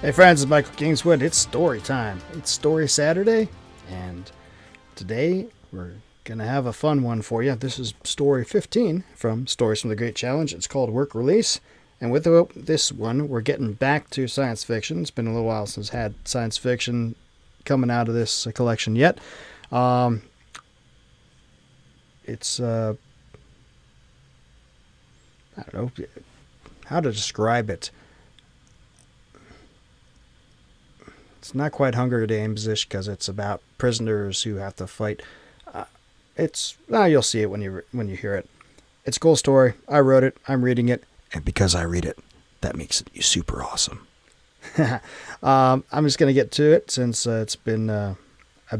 Hey friends, it's Michael Kingswood. It's story time. It's Story Saturday, and today we're going to have a fun one for you. This is story 15 from Stories from the Great Challenge. It's called Work Release, and with this one, we're getting back to science fiction. It's been a little while since had science fiction coming out of this collection yet. It's, I don't know how to describe it. It's not quite Hunger Games-ish because it's about prisoners who have to fight. You'll see it when you hear it. It's a cool story. I wrote it. I'm reading it. And because I read it, that makes it super awesome. I'm just going to get to it since it's been a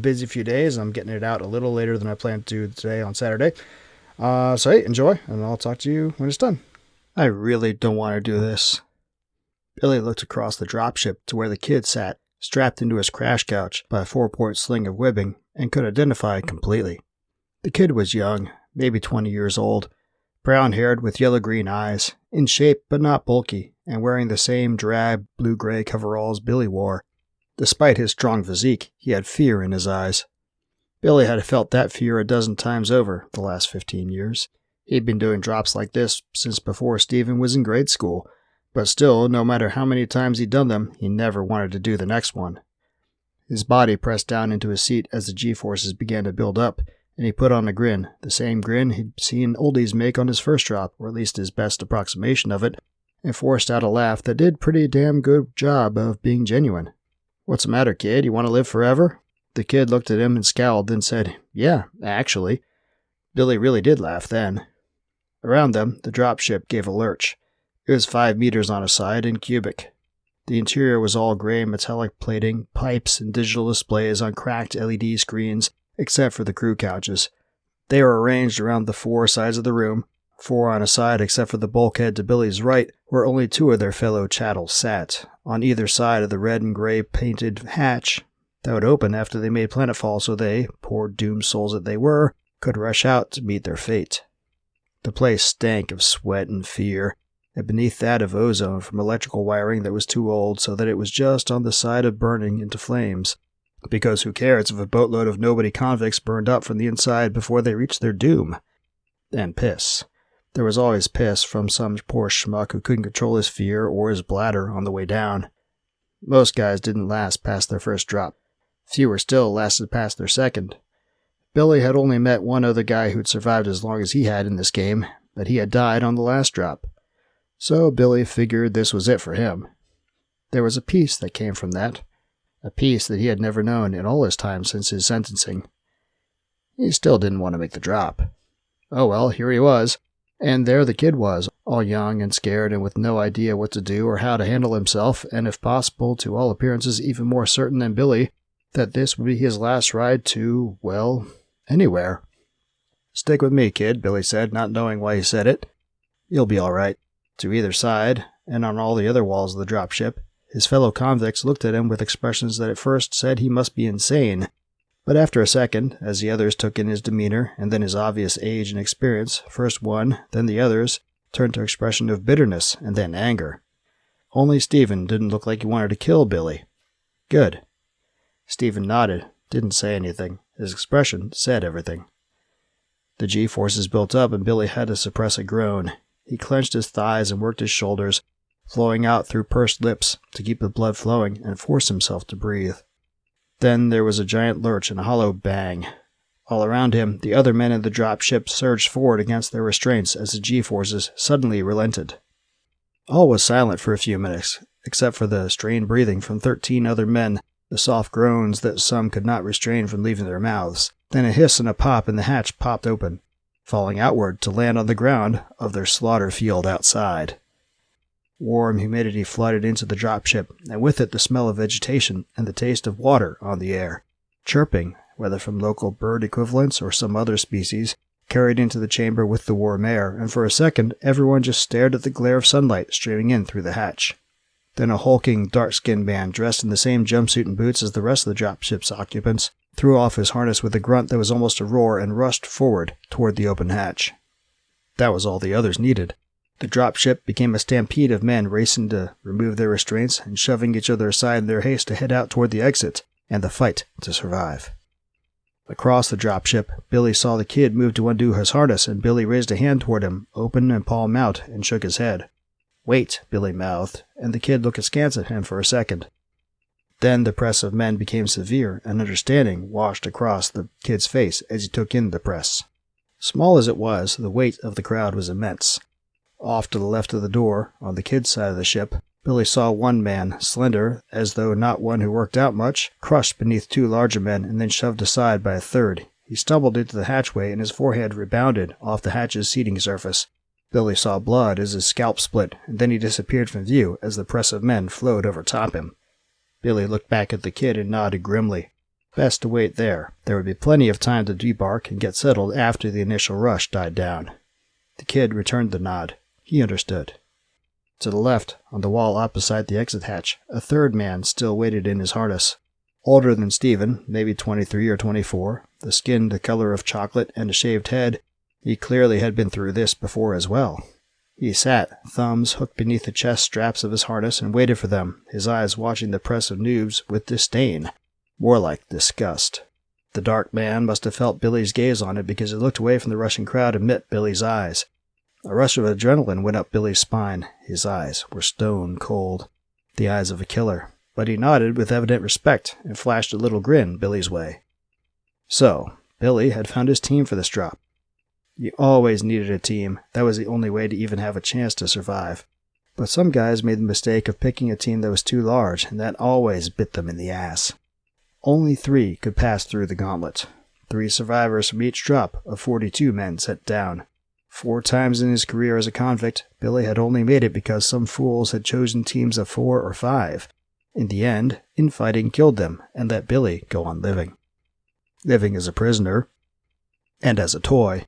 busy few days. I'm getting it out a little later than I planned to today on Saturday. So hey, enjoy, and I'll talk to you when it's done. I really don't want to do this. Billy looked across the dropship to where the kid sat, strapped into his crash couch by a 4-point sling of webbing, and could identify it completely. The kid was young, maybe 20 years old, brown-haired with yellow-green eyes, in shape but not bulky, and wearing the same drab blue-gray coveralls Billy wore. Despite his strong physique, he had fear in his eyes. Billy had felt that fear a dozen times over the last 15 years. He'd been doing drops like this since before Stephen was in grade school, but still, no matter how many times he'd done them, he never wanted to do the next one. His body pressed down into his seat as the G-forces began to build up, and he put on a grin, the same grin he'd seen oldies make on his first drop, or at least his best approximation of it, and forced out a laugh that did pretty damn good job of being genuine. "What's the matter, kid? You want to live forever?" The kid looked at him and scowled, then said, "Yeah, actually." Billy really did laugh then. Around them, the dropship gave a lurch. It was 5 meters on a side and cubic. The interior was all gray metallic plating, pipes, and digital displays on cracked LED screens, except for the crew couches. They were arranged around the 4 sides of the room, 4 on a side except for the bulkhead to Billy's right, where only 2 of their fellow chattels sat, on either side of the red and gray painted hatch that would open after they made planetfall so they, poor doomed souls that they were, could rush out to meet their fate. The place stank of sweat and fear, and beneath that of ozone from electrical wiring that was too old so that it was just on the side of burning into flames. Because who cares if a boatload of nobody convicts burned up from the inside before they reached their doom? And piss. There was always piss from some poor schmuck who couldn't control his fear or his bladder on the way down. Most guys didn't last past their first drop. Fewer still lasted past their second. Billy had only met one other guy who'd survived as long as he had in this game, but he had died on the last drop. So Billy figured this was it for him. There was a peace that came from that, a peace that he had never known in all his time since his sentencing. He still didn't want to make the drop. Oh well, here he was, and there the kid was, all young and scared and with no idea what to do or how to handle himself, and if possible, to all appearances even more certain than Billy that this would be his last ride to, well, anywhere. "Stick with me, kid," Billy said, not knowing why he said it. "You'll be all right." To either side, and on all the other walls of the dropship, his fellow convicts looked at him with expressions that at first said he must be insane. But after a second, as the others took in his demeanor and then his obvious age and experience, first one, then the others, turned to expression of bitterness and then anger. Only Stephen didn't look like he wanted to kill Billy. Good. Stephen nodded, didn't say anything. His expression said everything. The G-forces built up and Billy had to suppress a groan. He clenched his thighs and worked his shoulders, flowing out through pursed lips to keep the blood flowing and force himself to breathe. Then there was a giant lurch and a hollow bang. All around him, the other men in the dropship surged forward against their restraints as the G-forces suddenly relented. All was silent for a few minutes, except for the strained breathing from 13 other men, the soft groans that some could not restrain from leaving their mouths. Then a hiss and a pop and the hatch popped open, falling outward to land on the ground of their slaughter field outside. Warm humidity flooded into the dropship, and with it the smell of vegetation and the taste of water on the air. Chirping, whether from local bird equivalents or some other species, carried into the chamber with the warm air, and for a second everyone just stared at the glare of sunlight streaming in through the hatch. Then a hulking, dark-skinned man, dressed in the same jumpsuit and boots as the rest of the dropship's occupants, threw off his harness with a grunt that was almost a roar and rushed forward toward the open hatch. That was all the others needed. The dropship became a stampede of men racing to remove their restraints and shoving each other aside in their haste to head out toward the exit and the fight to survive. Across the dropship, Billy saw the kid move to undo his harness, and Billy raised a hand toward him, open and palm out, and shook his head. "Wait," Billy mouthed, and the kid looked askance at him for a second. Then the press of men became severe, and understanding washed across the kid's face as he took in the press. Small as it was, the weight of the crowd was immense. Off to the left of the door, on the kid's side of the ship, Billy saw one man, slender, as though not one who worked out much, crushed beneath two larger men and then shoved aside by a third. He stumbled into the hatchway and his forehead rebounded off the hatch's seating surface. Billy saw blood as his scalp split, and then he disappeared from view as the press of men flowed over top him. Billy looked back at the kid and nodded grimly. Best to wait there. There would be plenty of time to debark and get settled after the initial rush died down. The kid returned the nod. He understood. To the left, on the wall opposite the exit hatch, a third man still waited in his harness. Older than Stephen, maybe 23 or 24, the skin the color of chocolate and a shaved head, he clearly had been through this before as well. He sat, thumbs hooked beneath the chest straps of his harness, and waited for them, his eyes watching the press of noobs with disdain, more like disgust. The dark man must have felt Billy's gaze on it because he looked away from the rushing crowd and met Billy's eyes. A rush of adrenaline went up Billy's spine. His eyes were stone cold, the eyes of a killer, but he nodded with evident respect and flashed a little grin Billy's way. So, Billy had found his team for this drop. You always needed a team. That was the only way to even have a chance to survive. But some guys made the mistake of picking a team that was too large, and that always bit them in the ass. Only 3 could pass through the gauntlet. 3 survivors from each drop of 42 men sent down. 4 times in his career as a convict, Billy had only made it because some fools had chosen teams of 4 or 5. In the end, infighting killed them and let Billy go on living. Living as a prisoner, and as a toy.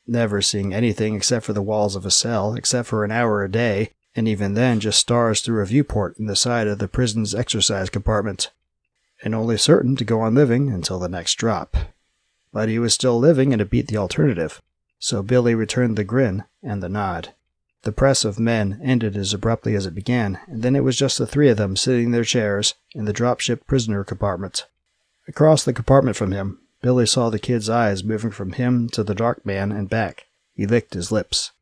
Never seeing anything except for the walls of a cell, except for an hour a day, and even then just stars through a viewport in the side of the prison's exercise compartment. And only certain to go on living until the next drop. But he was still living, and it beat the alternative. So Billy returned the grin and the nod. The press of men ended as abruptly as it began, and then it was just the 3 of them sitting in their chairs in the dropship prisoner compartment. Across the compartment from him, Billy saw the kid's eyes moving from him to the dark man and back. He licked his lips.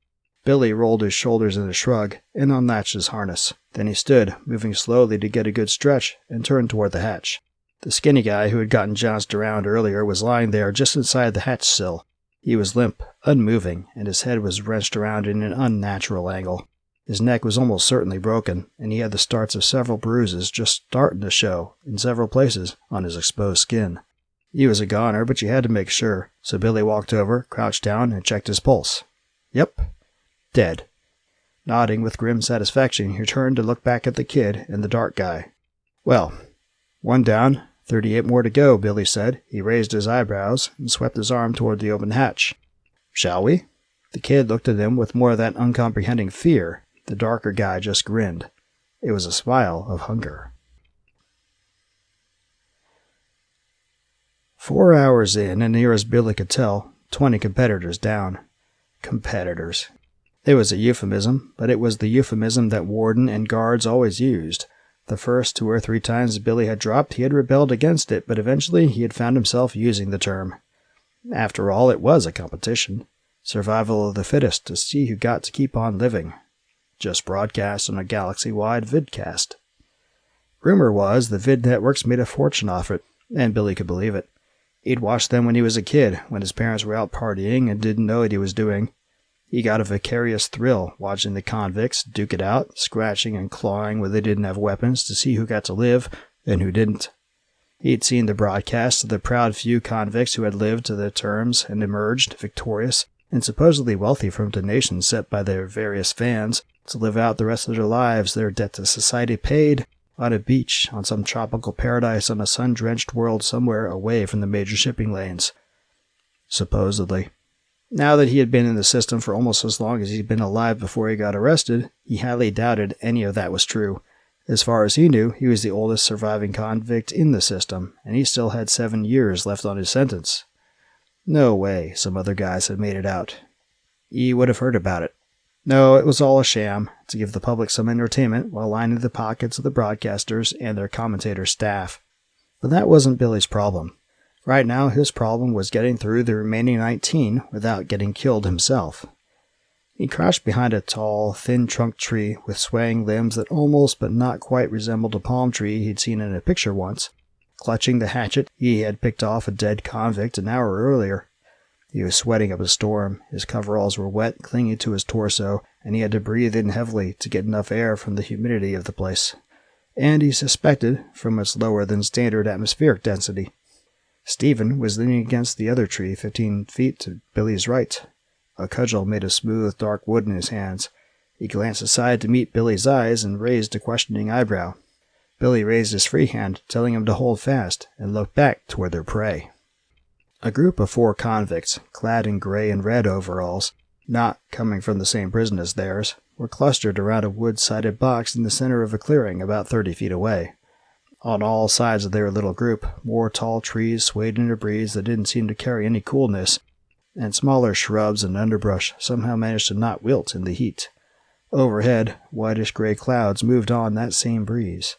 Billy rolled his shoulders in a shrug and unlatched his harness. Then he stood, moving slowly to get a good stretch, and turned toward the hatch. The skinny guy who had gotten jounced around earlier was lying there just inside the hatch sill. He was limp, unmoving, and his head was wrenched around in an unnatural angle. His neck was almost certainly broken, and he had the starts of several bruises just starting to show in several places on his exposed skin. He was a goner, but you had to make sure, so Billy walked over, crouched down, and checked his pulse. Yep, dead. Nodding with grim satisfaction, he turned to look back at the kid and the dark guy. Well, 1 down, 38 more to go, Billy said. He raised his eyebrows and swept his arm toward the open hatch. Shall we? The kid looked at him with more of that uncomprehending fear. The darker guy just grinned. It was a smile of hunger. 4 hours in, and near as Billy could tell, 20 competitors down. Competitors. It was a euphemism, but it was the euphemism that warden and guards always used. The first 2 or 3 times Billy had dropped, he had rebelled against it, but eventually he had found himself using the term. After all, it was a competition. Survival of the fittest to see who got to keep on living. Just broadcast on a galaxy-wide vidcast. Rumor was the vid networks made a fortune off it, and Billy could believe it. He'd watched them when he was a kid, when his parents were out partying and didn't know what he was doing. He got a vicarious thrill watching the convicts duke it out, scratching and clawing where they didn't have weapons to see who got to live and who didn't. He'd seen the broadcasts of the proud few convicts who had lived to their terms and emerged victorious and supposedly wealthy from donations set by their various fans to live out the rest of their lives, their debt to society paid, on a beach, on some tropical paradise on a sun-drenched world somewhere away from the major shipping lanes. Supposedly. Now that he had been in the system for almost as long as he'd been alive before he got arrested, he highly doubted any of that was true. As far as he knew, he was the oldest surviving convict in the system, and he still had 7 years left on his sentence. No way some other guys had made it out. He would have heard about it. No, it was all a sham, to give the public some entertainment while lining the pockets of the broadcasters and their commentator staff. But that wasn't Billy's problem. Right now, his problem was getting through the remaining 19 without getting killed himself. He crouched behind a tall, thin-trunked tree with swaying limbs that almost but not quite resembled a palm tree he'd seen in a picture once, clutching the hatchet he had picked off a dead convict an hour earlier. He was sweating up a storm, his coveralls were wet, clinging to his torso, and he had to breathe in heavily to get enough air from the humidity of the place. And he suspected, from its lower-than-standard atmospheric density. Stephen was leaning against the other tree 15 feet to Billy's right. A cudgel made of smooth, dark wood in his hands. He glanced aside to meet Billy's eyes and raised a questioning eyebrow. Billy raised his free hand, telling him to hold fast, and looked back toward their prey. A group of 4 convicts, clad in gray and red overalls, not coming from the same prison as theirs, were clustered around a wood-sided box in the center of a clearing about 30 feet away. On all sides of their little group, more tall trees swayed in a breeze that didn't seem to carry any coolness, and smaller shrubs and underbrush somehow managed to not wilt in the heat. Overhead, whitish-gray clouds moved on that same breeze.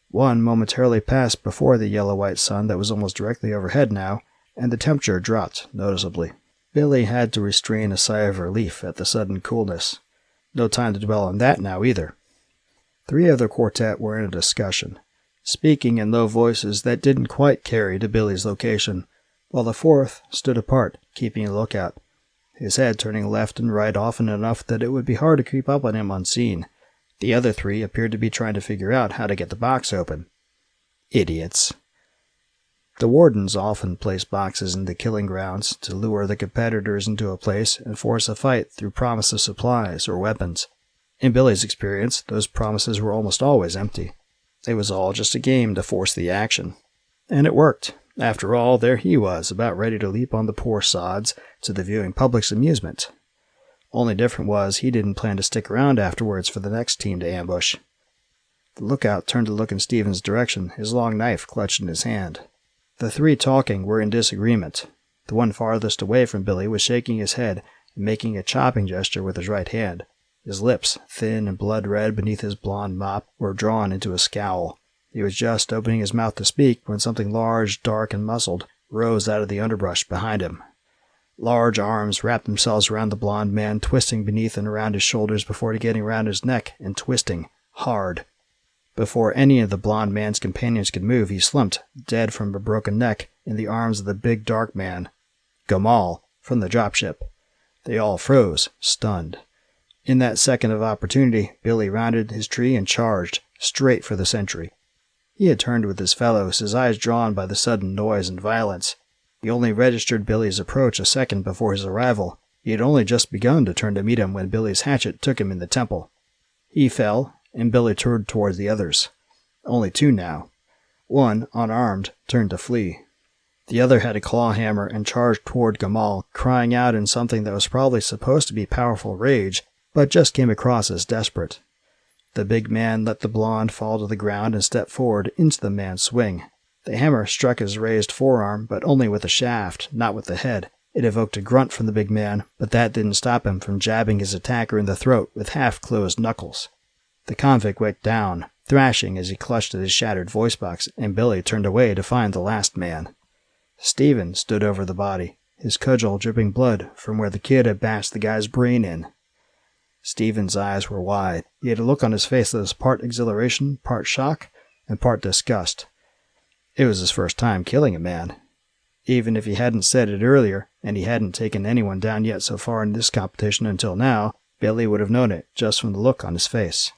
One momentarily passed before the yellow-white sun that was almost directly overhead now, and the temperature dropped noticeably. Billy had to restrain a sigh of relief at the sudden coolness. No time to dwell on that now, either. 3 of the quartet were in a discussion, speaking in low voices that didn't quite carry to Billy's location, while the 4th stood apart, keeping a lookout, his head turning left and right often enough that it would be hard to creep up on him unseen. The other 3 appeared to be trying to figure out how to get the box open. Idiots. The wardens often placed boxes in the killing grounds to lure the competitors into a place and force a fight through promise of supplies or weapons. In Billy's experience, those promises were almost always empty. It was all just a game to force the action. And it worked. After all, there he was, about ready to leap on the poor sods to the viewing public's amusement. Only different was he didn't plan to stick around afterwards for the next team to ambush. The lookout turned to look in Stephen's direction, his long knife clutched in his hand. The 3 talking were in disagreement. The one farthest away from Billy was shaking his head and making a chopping gesture with his right hand. His lips, thin and blood-red beneath his blond mop, were drawn into a scowl. He was just opening his mouth to speak when something large, dark, and muscled rose out of the underbrush behind him. Large arms wrapped themselves around the blond man, twisting beneath and around his shoulders before getting around his neck and twisting, hard. Before any of the blond man's companions could move, he slumped, dead from a broken neck, in the arms of the big dark man, Gamal, from the dropship. They all froze, stunned. In that second of opportunity, Billy rounded his tree and charged, straight for the sentry. He had turned with his fellows, his eyes drawn by the sudden noise and violence. He only registered Billy's approach a second before his arrival. He had only just begun to turn to meet him when Billy's hatchet took him in the temple. He fell, and Billy turned towards the others. Only 2 now. One, unarmed, turned to flee. The other had a claw hammer and charged toward Gamal, crying out in something that was probably supposed to be powerful rage, but just came across as desperate. The big man let the blonde fall to the ground and stepped forward into the man's swing. The hammer struck his raised forearm, but only with the shaft, not with the head. It evoked a grunt from the big man, but that didn't stop him from jabbing his attacker in the throat with half-closed knuckles. The convict went down, thrashing as he clutched at his shattered voice box, and Billy turned away to find the last man. Stephen stood over the body, his cudgel dripping blood from where the kid had bashed the guy's brain in. Stephen's eyes were wide. He had a look on his face that was part exhilaration, part shock, and part disgust. It was his first time killing a man. Even if he hadn't said it earlier, and he hadn't taken anyone down yet so far in this competition until now, Billy would have known it just from the look on his face.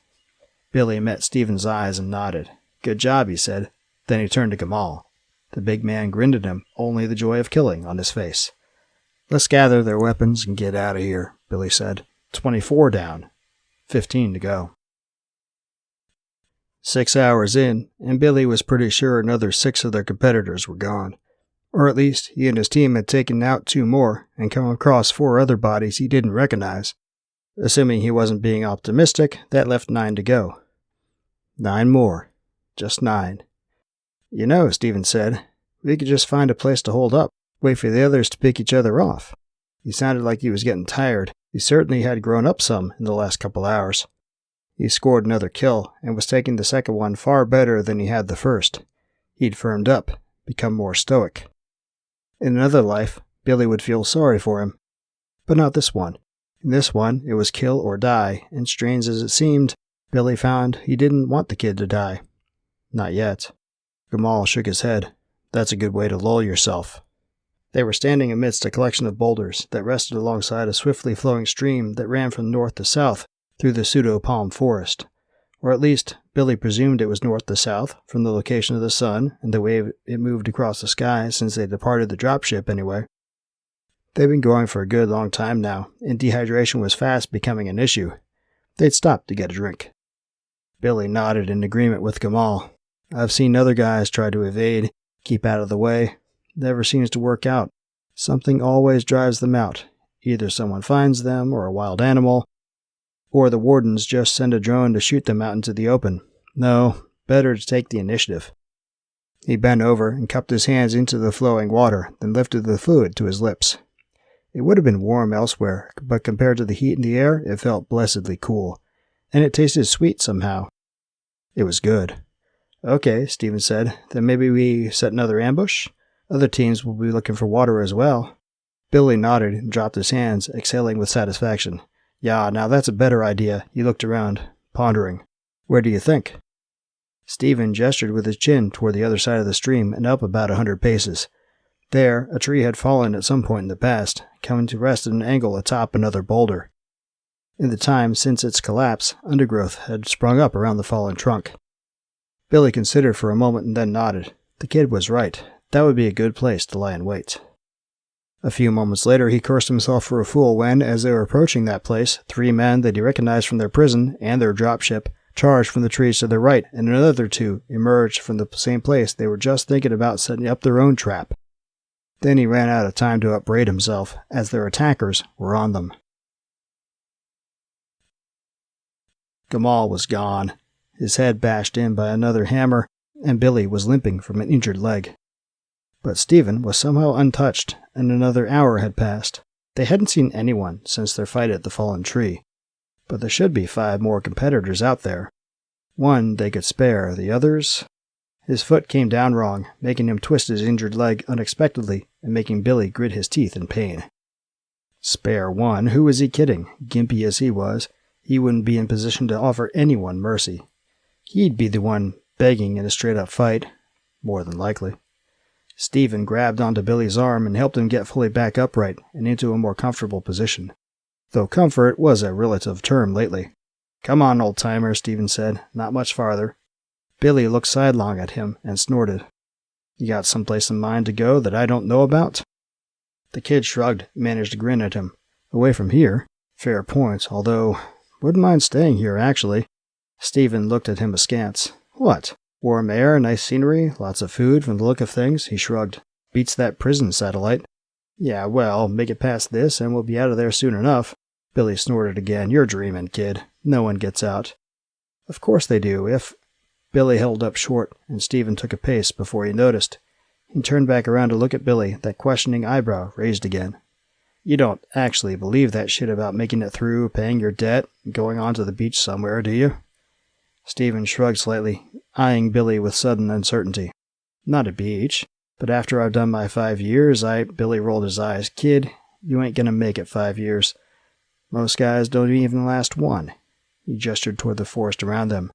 Billy met Stephen's eyes and nodded. "Good job," he said. Then he turned to Gamal. The big man grinned at him, only the joy of killing on his face. "Let's gather their weapons and get out of here," Billy said. 24 down. 15 to go. 6 hours in, and Billy was pretty sure another 6 of their competitors were gone. Or at least, he and his team had taken out 2 more and come across 4 other bodies he didn't recognize. Assuming he wasn't being optimistic, that left 9 to go. 9 more. Just 9. "You know," Stephen said, "we could just find a place to hold up, wait for the others to pick each other off." He sounded like he was getting tired, He certainly had grown up some in the last couple hours. He scored another kill and was taking the second one far better than he had the first. He'd firmed up, become more stoic. In another life, Billy would feel sorry for him. But not this one. In this one, it was kill or die, and strange as it seemed, Billy found he didn't want the kid to die. Not yet. Gamal shook his head. That's a good way to lull yourself. They were standing amidst a collection of boulders that rested alongside a swiftly flowing stream that ran from north to south through the pseudo-palm forest. Or at least, Billy presumed it was north to south, from the location of the sun and the way it moved across the sky since they departed the dropship anyway. They'd been going for a good long time now, and dehydration was fast becoming an issue. They'd stopped to get a drink. Billy nodded in agreement with Gamal. I've seen other guys try to evade, keep out of the way. Never seems to work out. Something always drives them out. Either someone finds them, or a wild animal, or the wardens just send a drone to shoot them out into the open. No, better to take the initiative. He bent over and cupped his hands into the flowing water, then lifted the fluid to his lips. It would have been warm elsewhere, but compared to the heat in the air, it felt blessedly cool. And it tasted sweet somehow. It was good. Okay, Stephen said, then maybe we set another ambush? Other teams will be looking for water as well. Billy nodded and dropped his hands, exhaling with satisfaction. Yeah, now that's a better idea. He looked around, pondering. Where do you think? Stephen gestured with his chin toward the other side of the stream and up about 100 paces. There, a tree had fallen at some point in the past, coming to rest at an angle atop another boulder. In the time since its collapse, undergrowth had sprung up around the fallen trunk. Billy considered for a moment and then nodded. The kid was right. That would be a good place to lie in wait. A few moments later, he cursed himself for a fool when, as they were approaching that place, 3 men that he recognized from their prison and their dropship charged from the trees to their right, and another 2 emerged from the same place they were just thinking about setting up their own trap. Then he ran out of time to upbraid himself, as their attackers were on them. Gamal was gone, his head bashed in by another hammer, and Billy was limping from an injured leg. But Stephen was somehow untouched, and another hour had passed. They hadn't seen anyone since their fight at the fallen tree, but there should be 5 more competitors out there. 1 they could spare, the others... His foot came down wrong, making him twist his injured leg unexpectedly and making Billy grit his teeth in pain. Spare 1? Who was he kidding? Gimpy as he was, he wouldn't be in position to offer anyone mercy. He'd be the one begging in a straight-up fight, more than likely. Stephen grabbed onto Billy's arm and helped him get fully back upright and into a more comfortable position. Though comfort was a relative term lately. Come on, old-timer, Stephen said. Not much farther. Billy looked sidelong at him and snorted. You got someplace in mind to go that I don't know about? The kid shrugged and managed to grin at him. Away from here? Fair point, although... Wouldn't mind staying here, actually. Stephen looked at him askance. What? Warm air, nice scenery, lots of food from the look of things, he shrugged. Beats that prison satellite. Yeah, well, make it past this and we'll be out of there soon enough. Billy snorted again. You're dreaming, kid. No one gets out. Of course they do, if... Billy held up short, and Stephen took a pace before he noticed. He turned back around to look at Billy, that questioning eyebrow raised again. You don't actually believe that shit about making it through, paying your debt, and going on to the beach somewhere, do you? Stephen shrugged slightly, eyeing Billy with sudden uncertainty. Not a beach, but after I've done my 5 years, Billy rolled his eyes. Kid, you ain't gonna make it 5 years. Most guys don't even last 1. He gestured toward the forest around them.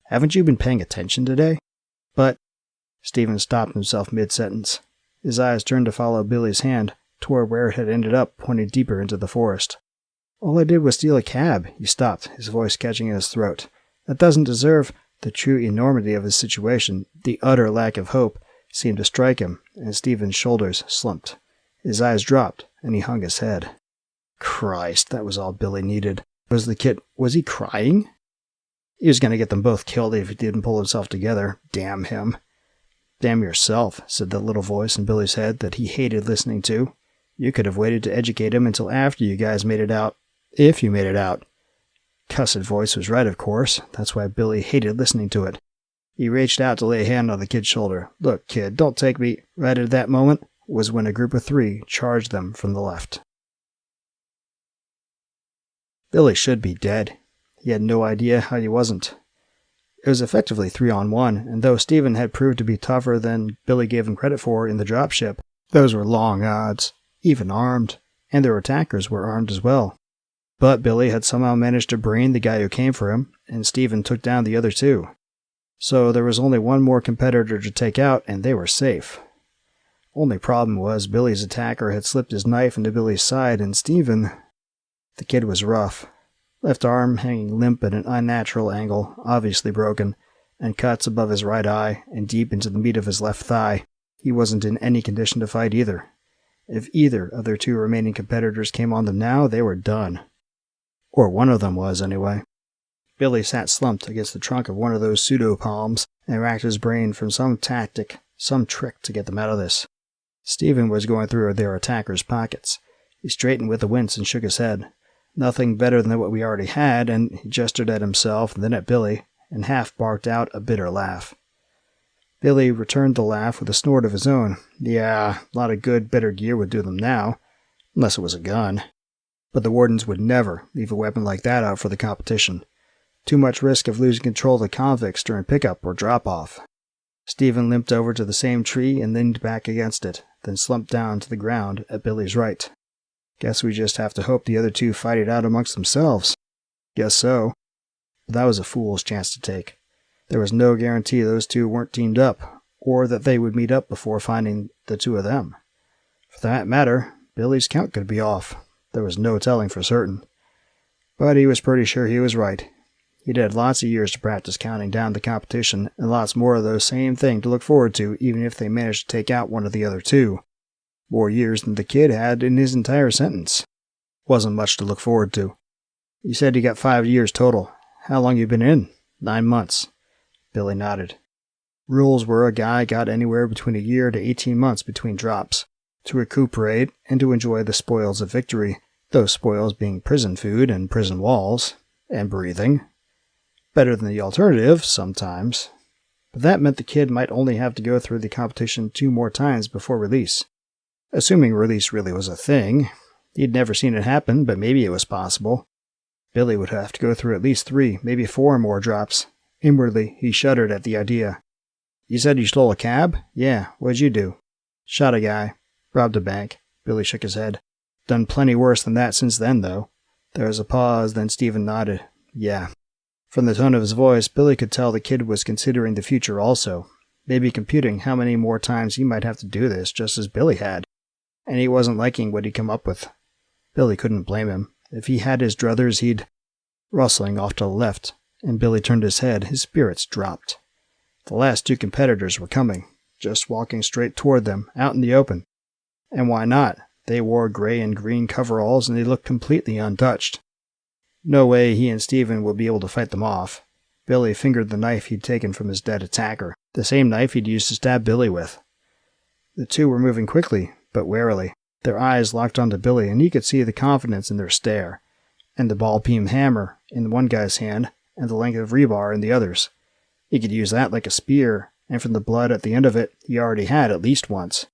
Haven't you been paying attention today? But... Stephen stopped himself mid-sentence. His eyes turned to follow Billy's hand toward where it had ended up, pointing deeper into the forest. All I did was steal a cab. He stopped, his voice catching in his throat. That doesn't deserve... The true enormity of his situation, the utter lack of hope, seemed to strike him, and Stephen's shoulders slumped. His eyes dropped, and he hung his head. Christ, that was all Billy needed. Was he crying? He was going to get them both killed if he didn't pull himself together. Damn him. Damn yourself, said the little voice in Billy's head that he hated listening to. You could have waited to educate him until after you guys made it out. If you made it out. Cussed voice was right, of course. That's why Billy hated listening to it. He reached out to lay a hand on the kid's shoulder. Look, kid, don't take me... Right at that moment was when a group of 3 charged them from the left. Billy should be dead. He had no idea how he wasn't. It was effectively 3-on-1, and though Stephen had proved to be tougher than Billy gave him credit for in the dropship, those were long odds, even armed, and their attackers were armed as well. But Billy had somehow managed to brain the guy who came for him, and Stephen took down the other two. So there was only one more competitor to take out, and they were safe. Only problem was Billy's attacker had slipped his knife into Billy's side, and Stephen... The kid was rough. Left arm hanging limp at an unnatural angle, obviously broken, and cuts above his right eye and deep into the meat of his left thigh. He wasn't in any condition to fight either. If either of their two remaining competitors came on them now, they were done. Or one of them was, anyway. Billy sat slumped against the trunk of one of those pseudo-palms and racked his brain for some tactic, some trick to get them out of this. Stephen was going through their attackers' pockets. He straightened with a wince and shook his head. Nothing better than what we already had, and he gestured at himself and then at Billy, and half barked out a bitter laugh. Billy returned the laugh with a snort of his own. Yeah, a lot of good, better gear would do them now, unless it was a gun. But the wardens would never leave a weapon like that out for the competition. Too much risk of losing control of the convicts during pickup or drop-off. Stephen limped over to the same tree and leaned back against it, then slumped down to the ground at Billy's right. Guess we just have to hope the other two fight it out amongst themselves. Guess so. But that was a fool's chance to take. There was no guarantee those two weren't teamed up, or that they would meet up before finding the two of them. For that matter, Billy's count could be off. There was no telling for certain. But he was pretty sure he was right. He'd had lots of years to practice counting down the competition, and lots more of those same thing to look forward to, even if they managed to take out one of the other two. More years than the kid had in his entire sentence. Wasn't much to look forward to. You said you got 5 years total. How long you been in? 9 months. Billy nodded. Rules were a guy got anywhere between a year to 18 months between drops, to recuperate and to enjoy the spoils of victory, those spoils being prison food and prison walls, and breathing. Better than the alternative, sometimes. But that meant the kid might only have to go through the competition 2 more times before release. Assuming release really was a thing. He'd never seen it happen, but maybe it was possible. Billy would have to go through at least 3, maybe 4 more drops. Inwardly, he shuddered at the idea. You said you stole a cab? Yeah, what'd you do? Shot a guy. Robbed a bank. Billy shook his head. Done plenty worse than that since then, though. There was a pause, then Stephen nodded. Yeah. From the tone of his voice, Billy could tell the kid was considering the future also. Maybe computing how many more times he might have to do this, just as Billy had. And he wasn't liking what he'd come up with. Billy couldn't blame him. If he had his druthers, he'd... Rustling off to the left, and Billy turned his head. His spirits dropped. The last 2 competitors were coming, just walking straight toward them, out in the open. And why not? They wore gray and green coveralls, and they looked completely untouched. No way he and Stephen would be able to fight them off. Billy fingered the knife he'd taken from his dead attacker, the same knife he'd used to stab Billy with. The two were moving quickly, but warily. Their eyes locked onto Billy, and he could see the confidence in their stare, and the ball-peen hammer in one guy's hand, and the length of rebar in the other's. He could use that like a spear, and from the blood at the end of it, he already had at least once.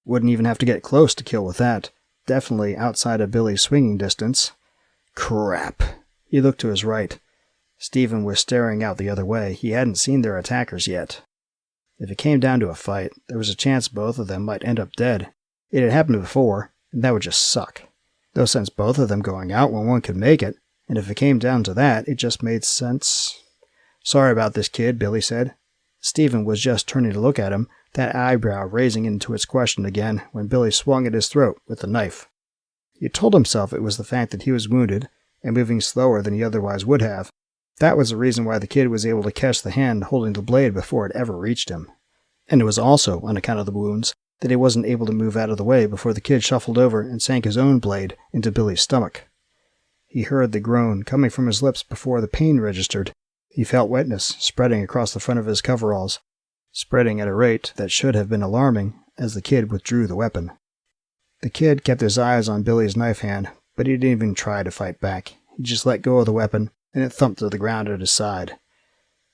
Wouldn't even have to get close to kill with that. Definitely outside of Billy's swinging distance. Crap. He looked to his right. Stephen was staring out the other way. He hadn't seen their attackers yet. If it came down to a fight, there was a chance both of them might end up dead. It had happened before, and that would just suck. No sense both of them going out when one could make it, and if it came down to that, it just made sense. Sorry about this, kid, Billy said. Stephen was just turning to look at him, that eyebrow raising into its question again when Billy swung at his throat with the knife. He told himself it was the fact that he was wounded, and moving slower than he otherwise would have. That was the reason why the kid was able to catch the hand holding the blade before it ever reached him. And it was also, on account of the wounds, that he wasn't able to move out of the way before the kid shuffled over and sank his own blade into Billy's stomach. He heard the groan coming from his lips before the pain registered. He felt wetness spreading across the front of his coveralls, spreading at a rate that should have been alarming as the kid withdrew the weapon. The kid kept his eyes on Billy's knife hand, but he didn't even try to fight back. He just let go of the weapon, and it thumped to the ground at his side.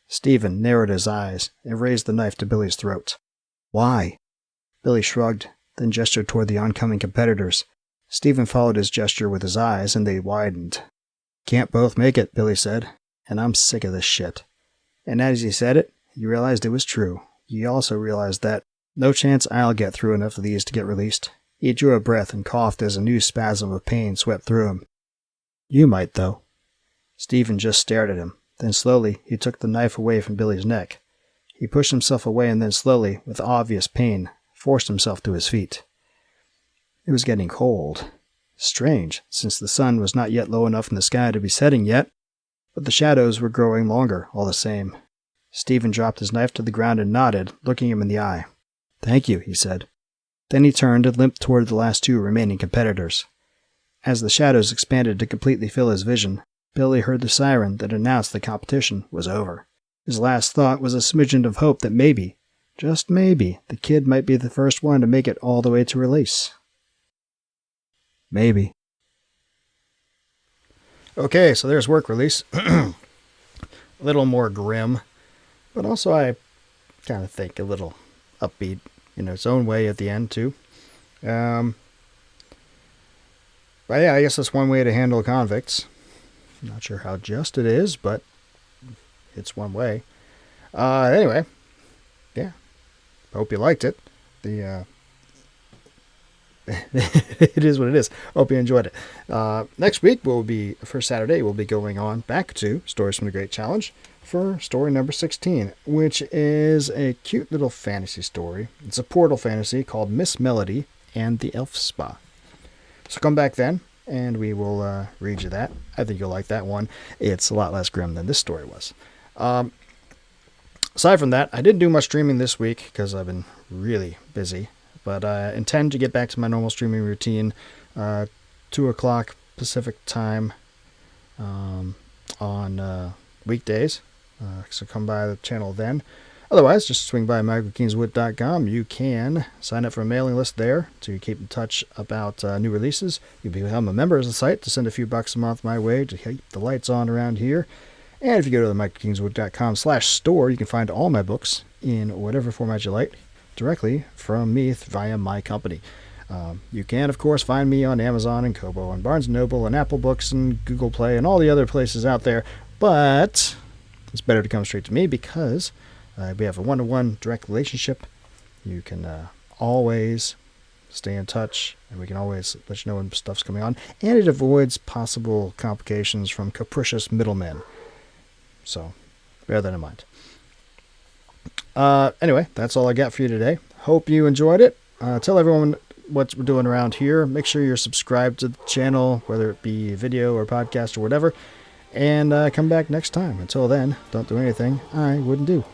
Stephen narrowed his eyes and raised the knife to Billy's throat. Why? Billy shrugged, then gestured toward the oncoming competitors. Stephen followed his gesture with his eyes, and they widened. can't both make it, Billy said, and I'm sick of this shit. And as he said it, he realized it was true. He also realized that no chance I'll get through enough of these to get released. He drew a breath and coughed as a new spasm of pain swept through him. You might, though. Stephen just stared at him. Then slowly, he took the knife away from Billy's neck. He pushed himself away and then slowly, with obvious pain, forced himself to his feet. It was getting cold. Strange, since the sun was not yet low enough in the sky to be setting yet, but the shadows were growing longer all the same. Stephen dropped his knife to the ground and nodded, looking him in the eye. Thank you, he said. Then he turned and limped toward the last two remaining competitors. As the shadows expanded to completely fill his vision, Billy heard the siren that announced the competition was over. His last thought was a smidgen of hope that maybe, just maybe, the kid might be the first one to make it all the way to release. Maybe. Okay, so there's work release. A little more grim, but also I kind of think a little upbeat in its own way at the end too. But yeah, I guess that's one way to handle convicts. I'm not sure how just it is, but it's one way. Anyway, yeah. Hope you liked it. It is what it is. Hope you enjoyed it. Next week, for Saturday, we'll be going on back to Stories from the Great Challenge for story number 16, which is a cute little fantasy story. It's a portal fantasy called Miss Melody and the Elf Spa. So come back then, and we will read you that. I think you'll like that one. It's a lot less grim than this story was. Aside from that, I didn't do much streaming this week because I've been really busy. But I intend to get back to my normal streaming routine, 2 o'clock Pacific time on weekdays. So come by the channel then. Otherwise, just swing by michaelkingswood.com. You can sign up for a mailing list there to keep in touch about new releases. You can become a member of the site to send a few bucks a month my way to keep the lights on around here. And if you go to the michaelkingswood.com/store, you can find all my books in whatever format you like, directly from me via my company. You can, of course, find me on Amazon and Kobo and Barnes & Noble and Apple Books and Google Play and all the other places out there, but it's better to come straight to me because we have a one-to-one direct relationship. You can always stay in touch, and we can always let you know when stuff's coming on, and it avoids possible complications from capricious middlemen. So, bear that in mind. Anyway, that's all I got for you today. Hope you enjoyed it. Tell everyone what we're doing around here. Make sure you're subscribed to the channel, whether it be video or podcast or whatever. And come back next time. Until then, don't do anything I wouldn't do.